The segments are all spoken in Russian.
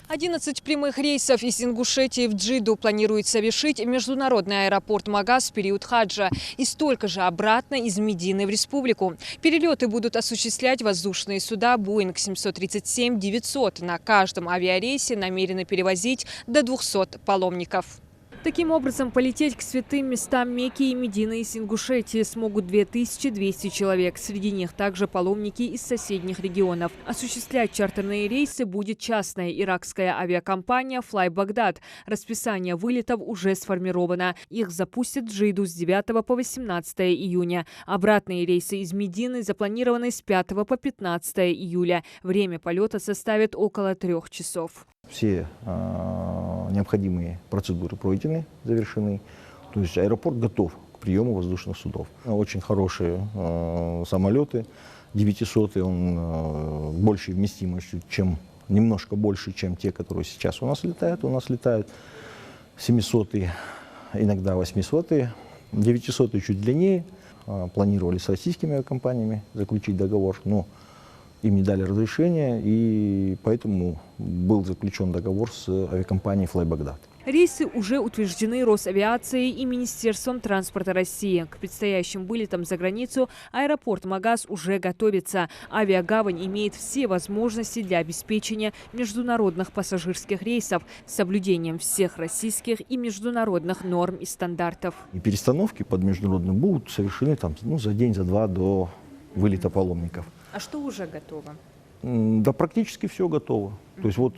11 прямых рейсов из Ингушетии в Джиду планирует совершить международный аэропорт Магаз в период хаджа и столько же обратно из Медины в республику. Перелеты будут осуществлять воздушные суда Boeing 737-900. На каждом авиарейсе намерены перевозить до 200 паломников. Таким образом, полететь к святым местам Мекки и Медины из Ингушетии смогут 2200 человек. Среди них также паломники из соседних регионов. Осуществлять чартерные рейсы будет частная иракская авиакомпания Fly Baghdad. Расписание вылетов уже сформировано. Их запустят в Джиду с 9 по 18 июня. Обратные рейсы из Медины запланированы с 5 по 15 июля. Время полета составит около 3 часов. Все необходимые процедуры пройдены, завершены. То есть аэропорт готов к приему воздушных судов. Очень хорошие самолеты. 900-й, он большей вместимостью, немножко больше, чем те, которые сейчас у нас летают. У нас летают 700-й, иногда 800-й. 900-й чуть длиннее. Планировали с российскими авиакомпаниями заключить договор, но им не дали разрешения, и поэтому был заключен договор с авиакомпанией Fly Baghdad. Рейсы уже утверждены Росавиацией и Министерством транспорта России. К предстоящим вылетам за границу аэропорт Магаз уже готовится. Авиагавань имеет все возможности для обеспечения международных пассажирских рейсов с соблюдением всех российских и международных норм и стандартов. И перестановки под международным будут совершены за день, за два до вылета паломников. А что уже готово? Да, практически все готово. То есть вот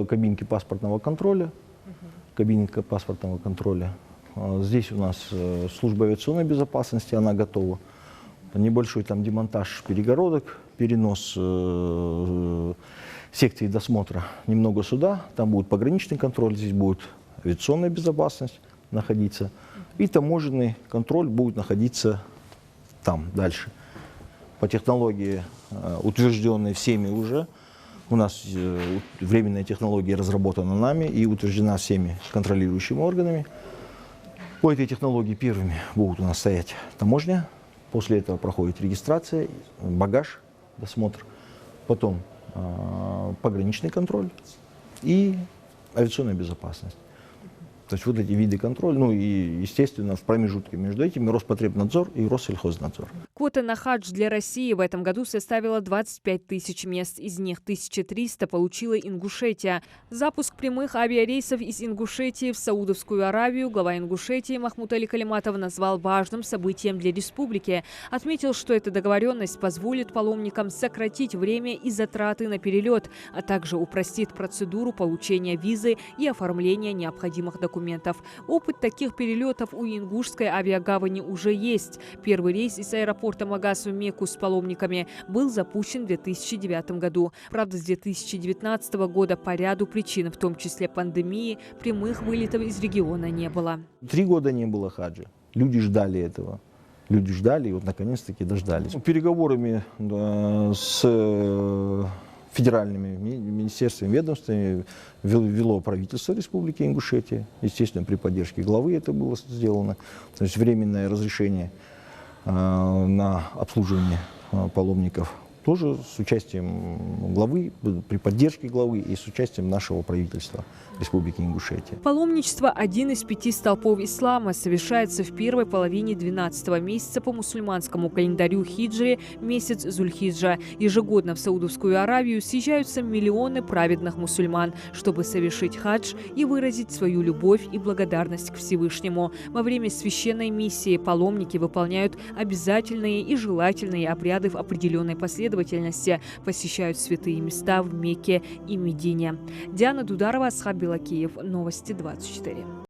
кабинки паспортного контроля. Кабинка паспортного контроля. Здесь у нас служба авиационной безопасности, она готова. Небольшой там демонтаж перегородок, перенос секции досмотра немного сюда. Там будет пограничный контроль, здесь будет авиационная безопасность находиться. И таможенный контроль будет находиться там дальше. По технологии, утвержденной всеми уже. У нас временная технология разработана нами и утверждена всеми контролирующими органами. По этой технологии первыми будут у нас стоять таможня. После этого проходит регистрация, багаж, досмотр. Потом пограничный контроль и авиационная безопасность. То есть вот эти виды контроля, и, естественно, в промежутке между этими Роспотребнадзор и Россельхознадзор. Квота на хадж для России в этом году составила 25 тысяч мест. Из них 1300 получила Ингушетия. Запуск прямых авиарейсов из Ингушетии в Саудовскую Аравию глава Ингушетии Махмуд Али Калиматов назвал важным событием для республики. Отметил, что эта договоренность позволит паломникам сократить время и затраты на перелет, а также упростит процедуру получения визы и оформления необходимых документов. Опыт таких перелетов у Ингушской авиагавани уже есть. Первый рейс из аэропорта Магаз в Мекку с паломниками был запущен в 2009 году. Правда, с 2019 года по ряду причин, в том числе пандемии, прямых вылетов из региона не было. 3 года не было хаджа. Люди ждали этого. Люди ждали, и вот наконец-таки дождались. Переговорами с федеральными министерствами, ведомствами вело правительство Республики Ингушетия. Естественно, при поддержке главы это было сделано. То есть временное разрешение на обслуживание паломников тоже с участием главы, при поддержке главы и с участием нашего правительства Республики Ингушетия. Паломничество – один из 5 столпов ислама, совершается в первой половине 12-го месяца по мусульманскому календарю хиджри, месяц Зуль-Хиджа. Ежегодно в Саудовскую Аравию съезжаются миллионы праведных мусульман, чтобы совершить хадж и выразить свою любовь и благодарность к Всевышнему. Во время священной миссии паломники выполняют обязательные и желательные обряды в определенной последовательности, посещают святые места в Мекке и Медине. Диана Дударова, Асхаб Белакиев. Новости 24.